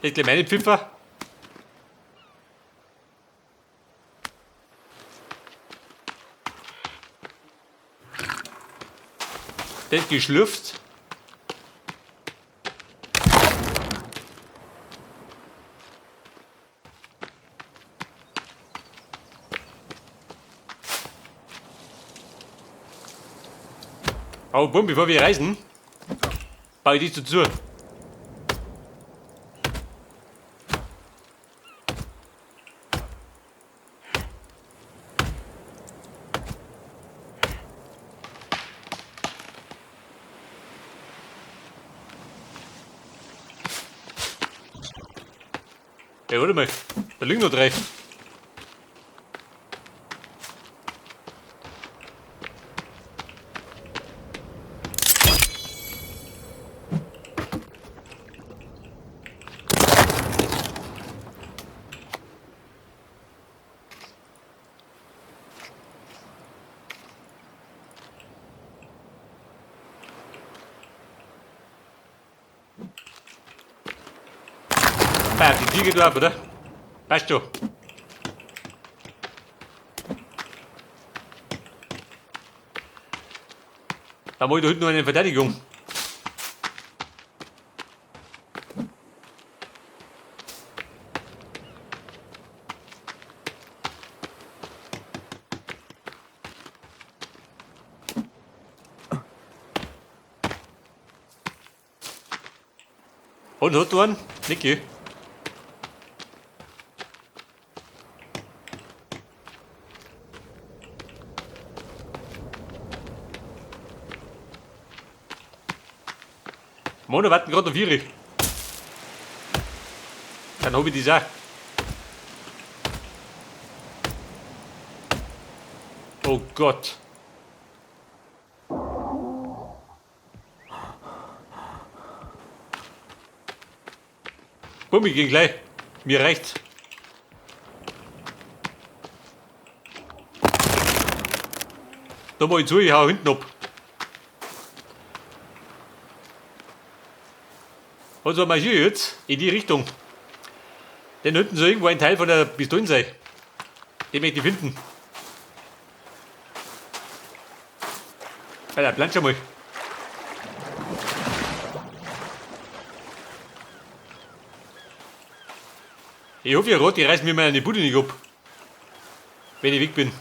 Das ist gleich meine Pfiffer. Das ist geschlürft. Aber bumm, bevor wir reisen, baue ich dich zu. Ja, warte mal, da liegen noch 3. Ah, die Tür geht ab, oder? Passt schon. Da mache ich da hinten noch eine Verteidigung. Und hat du einen? Niki. Mona warten gerade auf ihre. Dann habe ich das auch. Oh Gott. Bumm, ich geh gleich. Mir reicht's. Da mach ich zu, ich hau hinten ab. Also marschiere ich jetzt in die Richtung. Denn hinten soll irgendwo ein Teil von der Pistole sein. Den möchte ich finden. Alter, plansch schon mal. Ich hoffe, ihr Rot, die reißen mir meine Bude nicht ab. Wenn ich weg bin.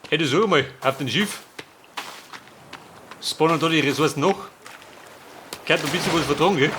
Hätte so mal auf dem Schiff. Spawnen da die Ressourcen noch. Kann noch ein bisschen was vertragen, gell?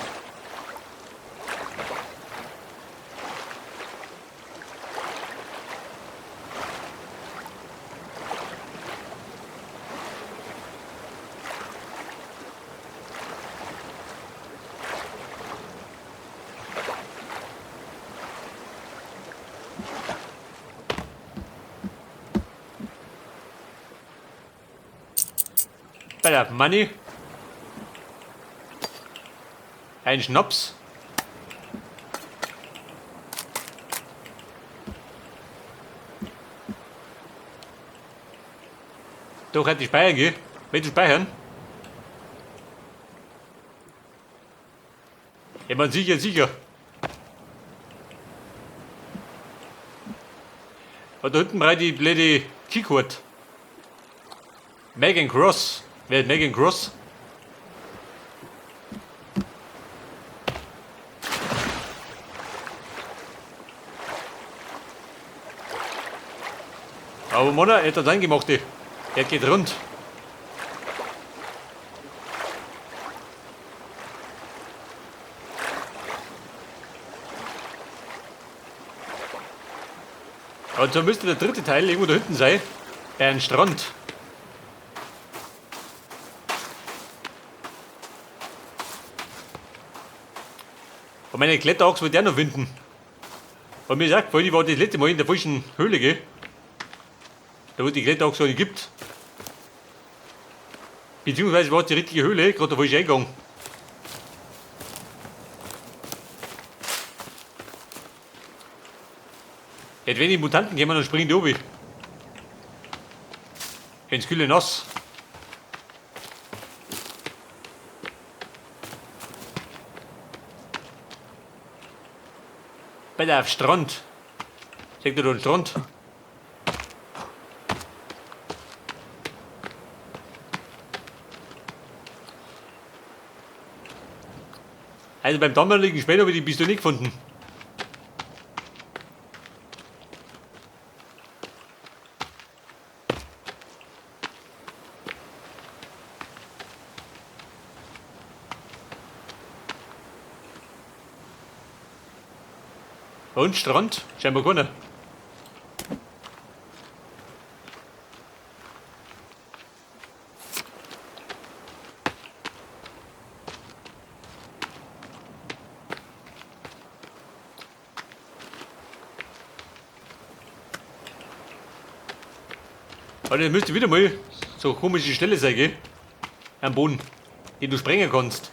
Bei der Money. Ein Schnaps. Doch, hat die speichern, gell? Willst du speichern? Ja, man sicher, sicher. Und da hinten breit die blöde Keycord. Megan Cross. Wer ist Megan Cross? Aber Mona, er hat das angemacht. Er geht rund. Und so müsste der dritte Teil irgendwo da hinten sein. Bei einem Strand. Und meine Kletterachse wird ja noch finden. Und mir sagt, vorhin war das letzte Mal in der frischen Höhle, gell? Da wo die Kletterachse nicht gibt. Beziehungsweise war es die richtige Höhle, gerade da wo ich eingegangen. Jetzt wenn die Mutanten kommen, dann springen die oben. Ins kühle Nass. . Bitte auf Strand. Seht ihr da den Strand? Also beim damaligen Spiel habe ich die Pistole nicht gefunden. Und Strand? Scheinbar keiner. Aber das müsste wieder mal so eine komische Stelle sein, gell? Am Boden, die du sprengen kannst.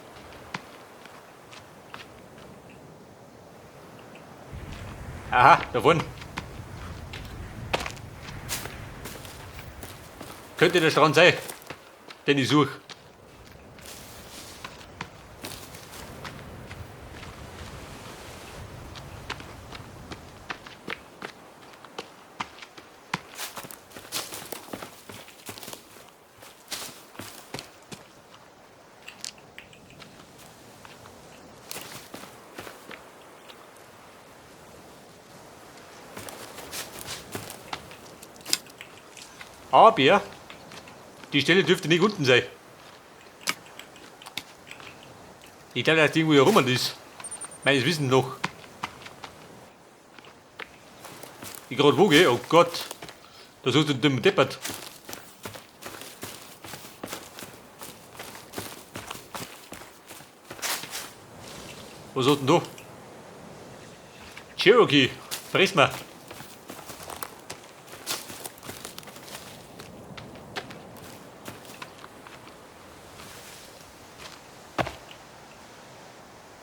Aha, da vorne. Könnte der Strand sein, den ich suche. Aber die Stelle dürfte nicht unten sein. Ich glaube, dass die irgendwo hier rum ist. Meines Wissens noch. Ich gerade wo gehe? Oh Gott. Da suchst du den dummen Deppert. Was hast du denn da? Cherokee. Friss mal.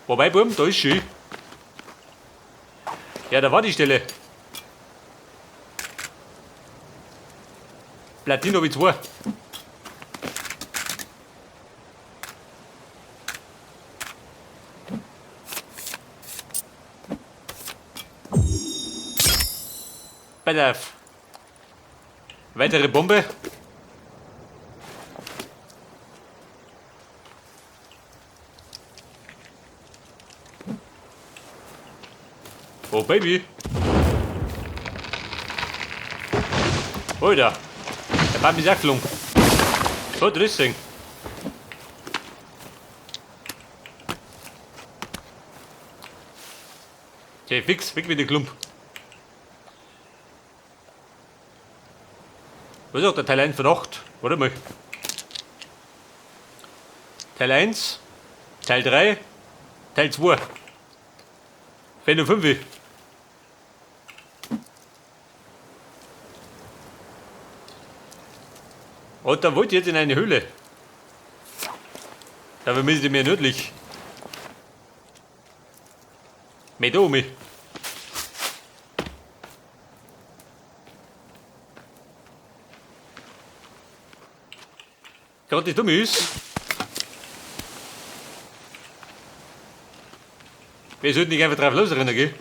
Wobei, Buben, da ist schön. Ja, da war die Stelle. Platino wie 2. Pass auf. Weitere Bombe. Oh Baby. Alter. Der Baum ist auch gelungen. So, das Ding. Okay, fix, weg mit dem Klump. Was ist auch der Teil 1 von 8? Warte mal. Teil 1, Teil 3, Teil 2. Fehlen noch 5. Und da wollte ich jetzt in eine Höhle. Da müssen wir nördlich. Mit da oben. Gerade das Dumme ist, wir sollten nicht einfach drauf losrennen, gell?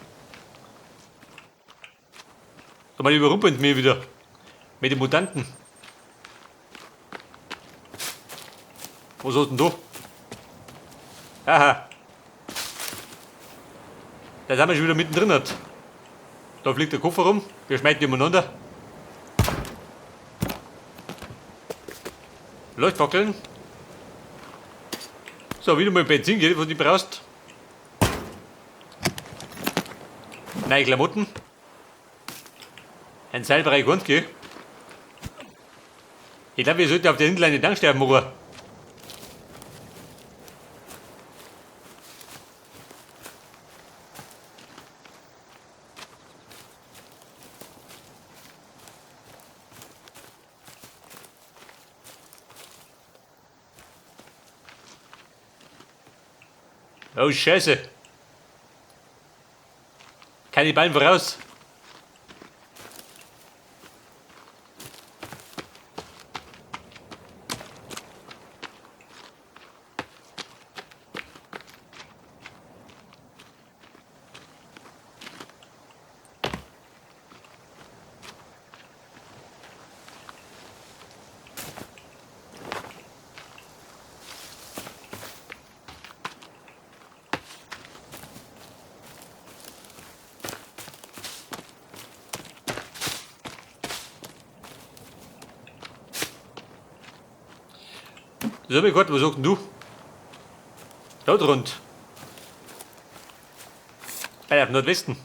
Aber überrumpelt mich wieder. Mit den Mutanten. Was hast du denn da? Aha. Da sind wir schon wieder mittendrin. Da fliegt der Koffer rum. Wir schmeißen die umeinander. Leuchtfackeln. So, wieder mal Benzin, gell, was du brauchst. Neue Klamotten. Ein Seilbereich ganz, gell. Ich glaube, wir sollten auf der Insel eine Tankstelle machen. Oh, Scheiße. Kannibalen voraus. So, mein Gott, was sagst denn du? Dort rund. Bei der Nordwesten.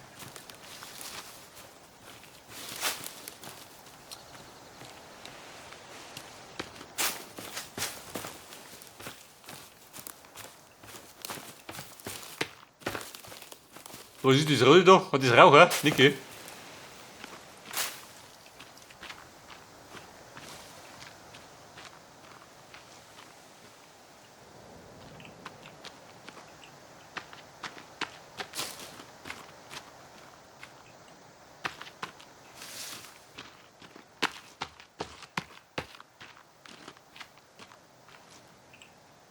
Was ist das Rote da? Hat das Rauch, hä? Niki?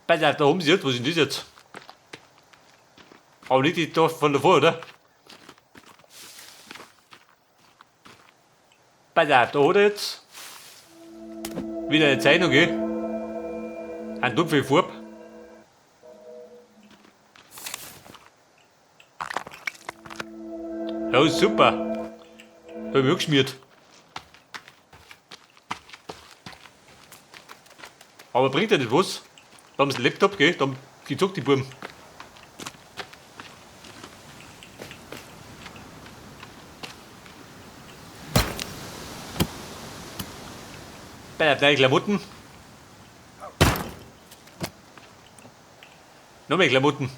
Pass auf, da oben sieht, was ist denn das jetzt? Aber nicht die da von davor, oder? Pass auf, da hat er jetzt wieder eine Zeichnung, gell? Ein dunkle Farbe. Ja, super. Hab ich auch geschmiert. Aber bringt ja nicht was. Da haben sie den Laptop, gell? Da haben gezockt die Buben. Bei der neuen Klamotten. Noch mehr Klamotten.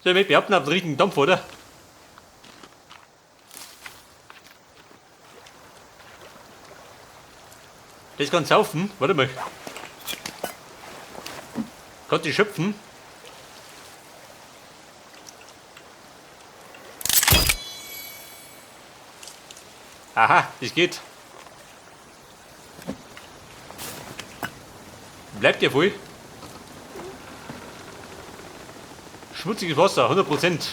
So, ich behaupten, auf den richtigen Dampf, oder? Das kann saufen. Warte mal. Kann die schöpfen? Aha, das geht. Bleibt ja voll. Schmutziges Wasser, 100%.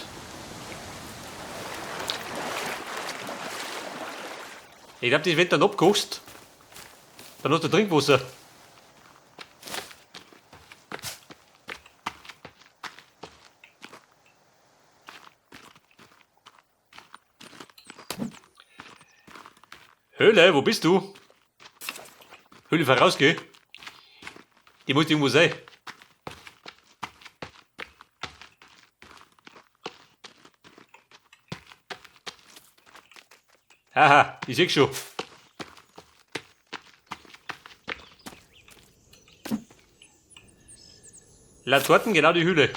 Ich glaube, das wird dann abgekocht. Dann hast du Trinkwasser. Höhle, wo bist du? Höhle voraus, geh. Die muss irgendwo sein. Haha, ich seh's schon. Laut Karten genau die Höhle.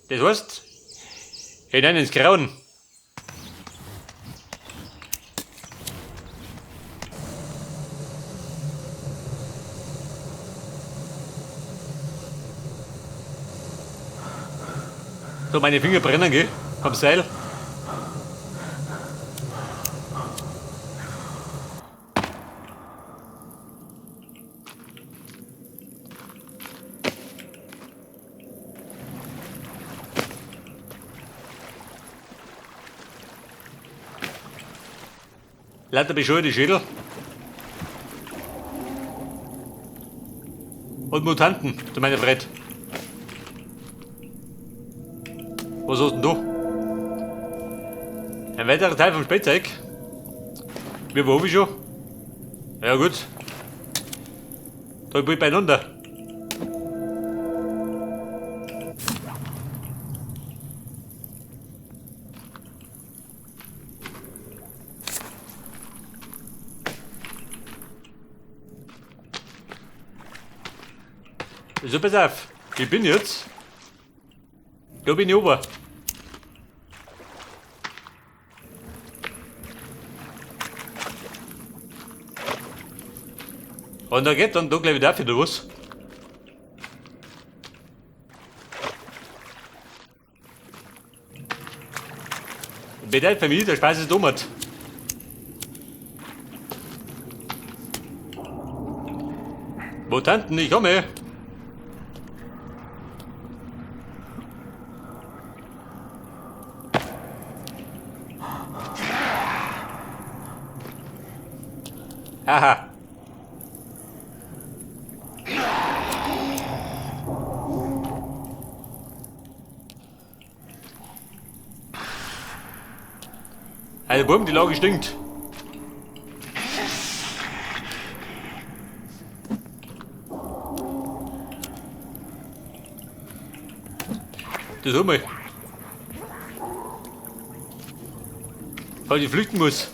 Das heißt, hinein ins Grauen. So, meine Finger brennen, gell? Am Seil. Lauter bescheuerte Schädel. Und Mutanten, zu meiner Freude. Was hast denn du? Ein weiterer Teil vom Spielzeug. Wie war ich schon? Ja gut. Da bin ich beieinander. So, pass auf. Ich bin jetzt. Da bin ich oben. Und da geht dann da gleich wieder wieder was. Bedeutet für mich, der Spaß ist dummert. Mutanten, ich komme. Aha. Also bumm, die Lage stinkt. Das haben wir. Weil ich flüchten muss.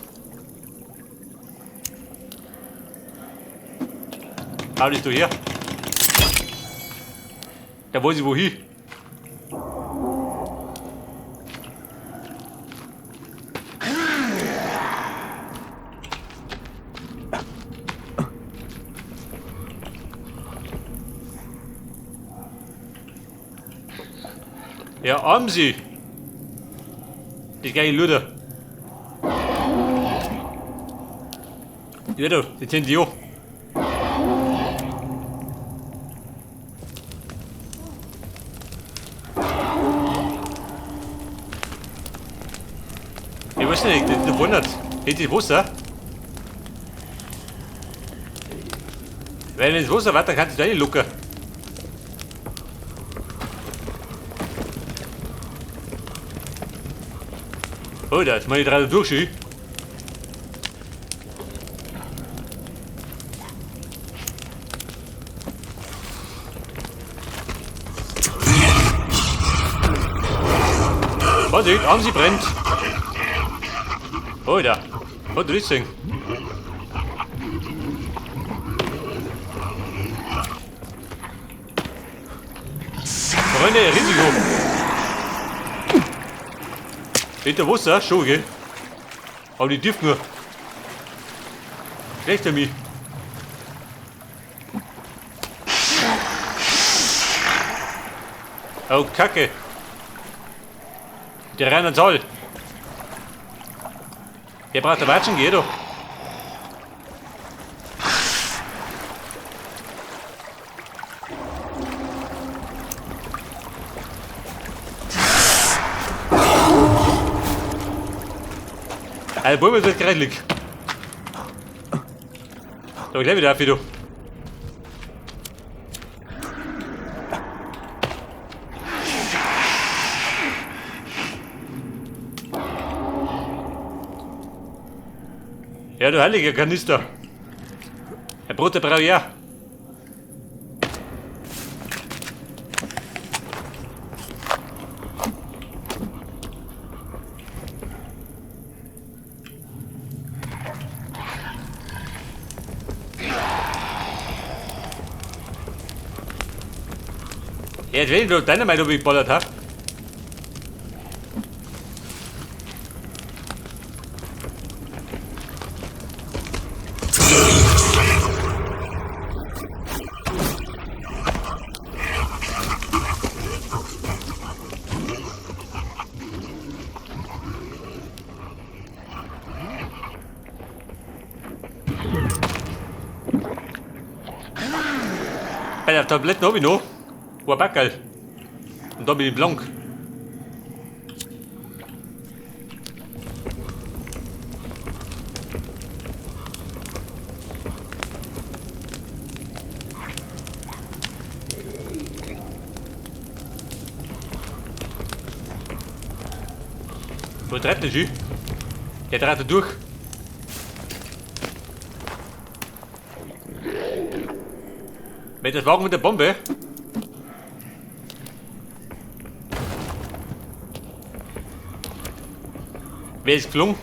Hau das doch her. Da weiß ich wohin. Ja, haben sie. Die geile Luder. Ja, du, die sind die auch. Ich weiß nicht, der wundert. Geht das Wasser? Wenn ins Wasser weiter kannst du da nicht locker. Oh, da ist mal gerade durch. Vorsicht, Arm, sie brennt. Oh, da. Oh, du Ding. Freunde, Risiko. Hinter Wasser, schon, gell? Aber die dürfen nur. Schlecht für mich. Oh, Kacke. Der rennen soll. Der braucht der Watschen, geh doch. Also, Bäume ist gerechtlich. So, gleich wieder auf, wie du. Ja, du heiliger Kanister. Ein Brot, der brauche ich ja. Ja, jetzt will ich doch deine Meinung, ob ich geballert habe. Bei der Tabletten habe ich noch. Ein Backerl. Und da bin ich blank. Wo treibt der Jü? Der dreht durch. Mit das Wagen mit der Bombe. Wer ist gelungen?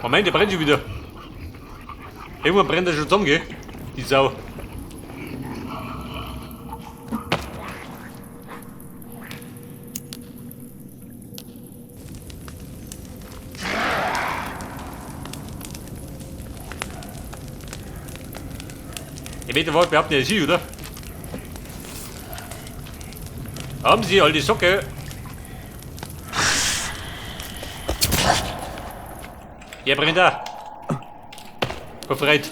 Moment, der brennt schon wieder. Irgendwann brennt er schon zusammen, gell? Die Sau. Ich weiß überhaupt nicht, das ist, oder? Haben Sie all die Socke? Der brennt da. Befreit.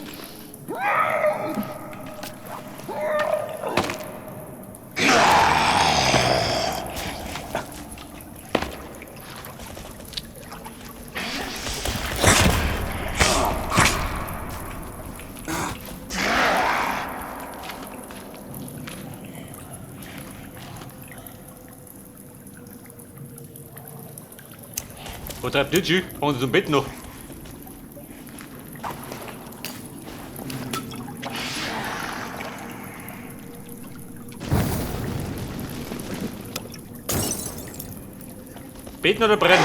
Wo treibt das schon? Brauchen Sie zum Bett noch? Beten oder brennen?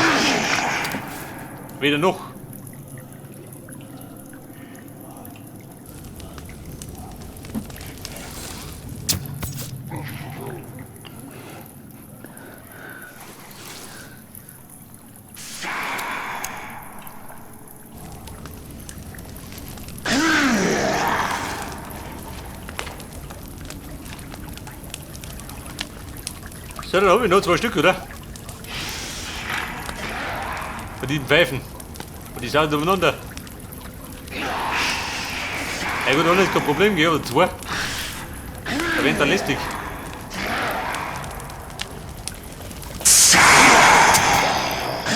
Weder noch. So, dann habe ich noch 2 Stück, oder? Von diesen Pfeifen. Und die schauen umeinander. Ja gut, alles kein Problem, gell, oder 2. Da rennt er lästig.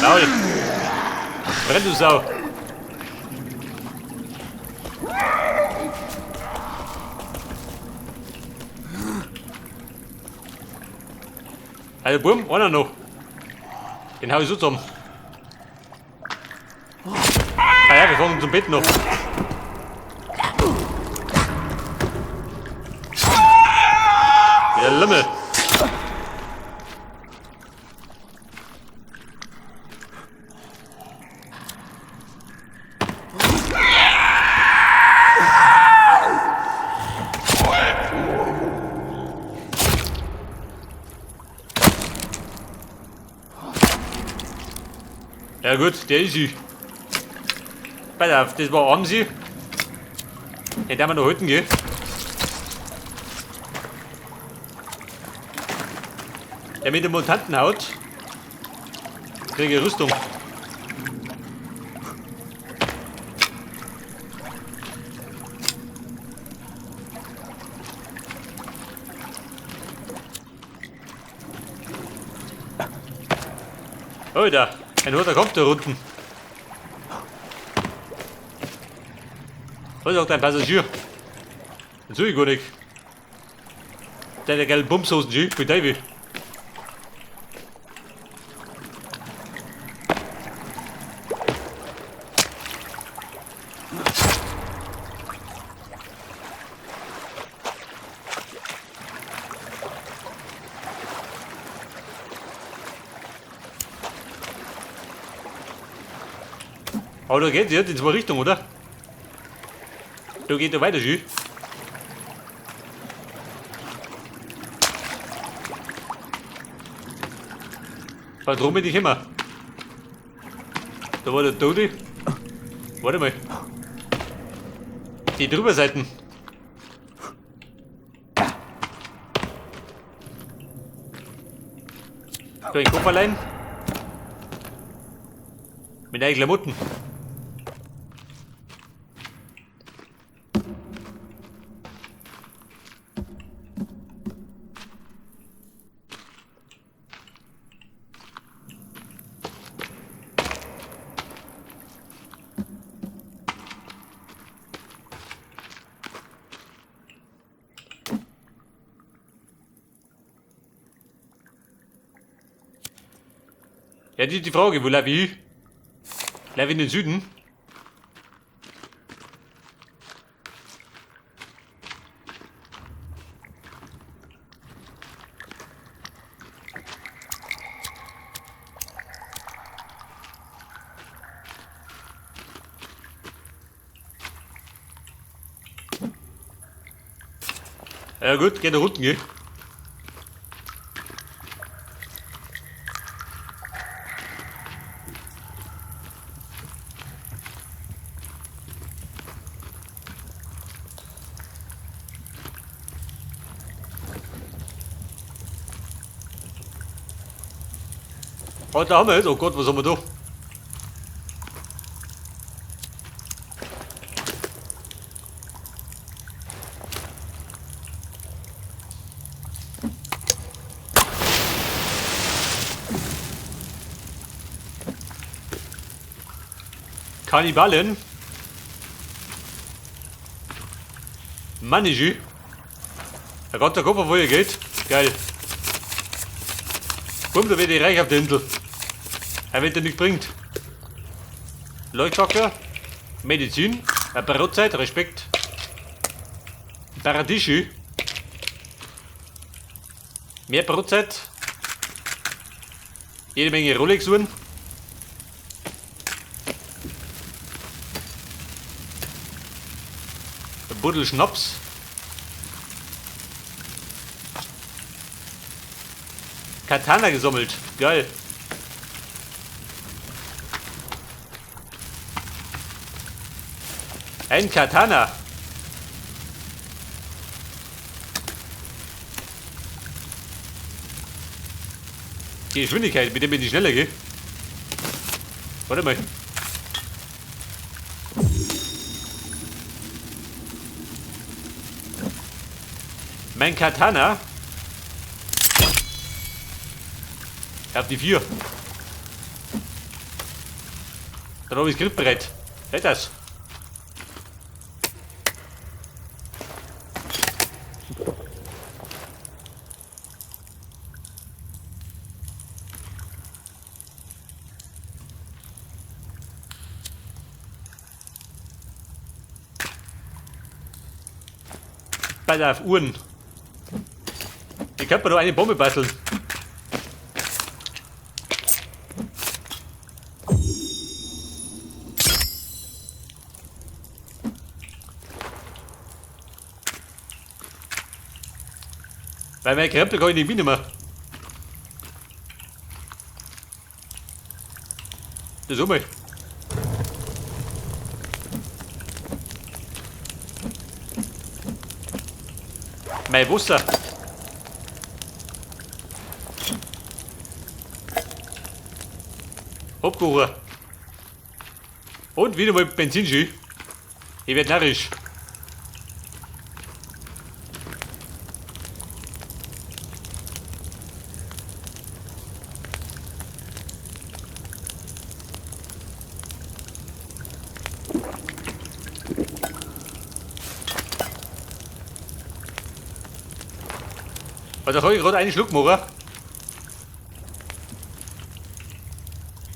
Maul! Brenn, du Sau! Also Bumm, einer noch. Den hau ich so zusammen. Ah ja, wir fangen zum Bett noch. Der Lümmel. Ja gut, der ist sie. Pass auf, das war Amsi. Den werden wir noch halten, gell? Der mit der Mutantenhaut kriege Rüstung. Oh, da. Ein roter Kopf da unten. Was ist auch dein Passagier? Das sehe ich gar nicht. Der gelbe Bumshosen, für Davy. Aber da geht es jetzt in 2 Richtungen, oder? Da geht er weiter, schön. Warum bin ich immer? Da war der Tote. Warte mal. Die Drüberseiten. Da ein Kopf allein. Mit deinen Klamotten. Ja, die Frage, wo laufe ich hin? Laufe ich in den Süden? Ja gut, geht da unten, gell? Oh, da haben wir jetzt. Oh Gott, was haben wir da? Kannibalen. Manigi. Er hat der Kopf, wo er geht. Geil. Komm, da wird ich reich auf der Insel. Er wird dir nichts bringt. Leuchtfackel. Medizin. Brotzeit. Respekt. Paradischi. Mehr Brotzeit. Jede Menge Rolex-Uhren. Ein Buddel Schnaps. Katana gesammelt. Geil. Ein Katana. Die Geschwindigkeit, mit dem bin ich schneller gehe. Warte mal. Mein Katana. Auf die 4. Dann habe ich das Griffbrett. Hält das. Pass auf, Uhren. Ich kann mir da eine Bombe basteln. Weil mein Krempel kann ich nicht mitnehmen. Das auch mal. Mein Wasser. Abgehoben. Und wieder mal Benzinschü. Ich werd narrisch. Also habe ich gerade einen Schluck machen.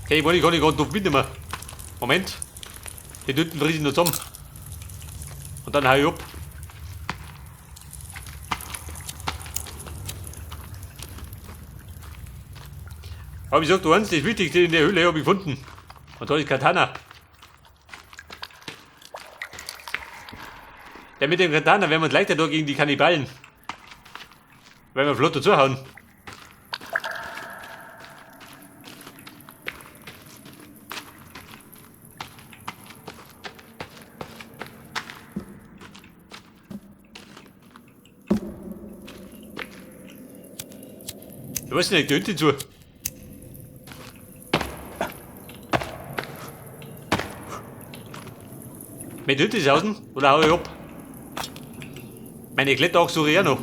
Okay, ich kann ich gerade noch mitnehmen. Moment. Die Tüten friese ich noch zusammen. Und dann hau ich ab. Aber ich sag du eins, das Wichtigste in der Höhle habe ich gefunden. Und da ist Katana. Denn mit dem Katana werden wir uns leichter da gegen die Kannibalen. Wenn wir flott dazuhauen. Du weißt nicht, die Hütte zu. Mit Hütte ist außen oder hau ich ab? Meine Kletterachse suche ich auch noch.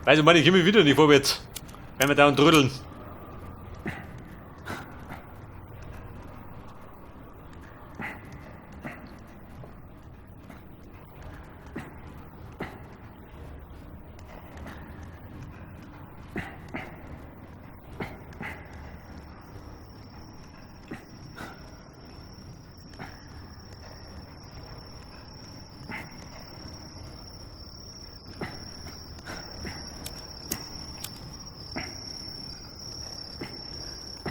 Also Mann, ich komme wieder nicht vorwärts, wenn wir da und trödeln.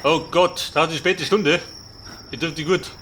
Oh Gott, das ist die späte Stunde. Ich dürfte gut.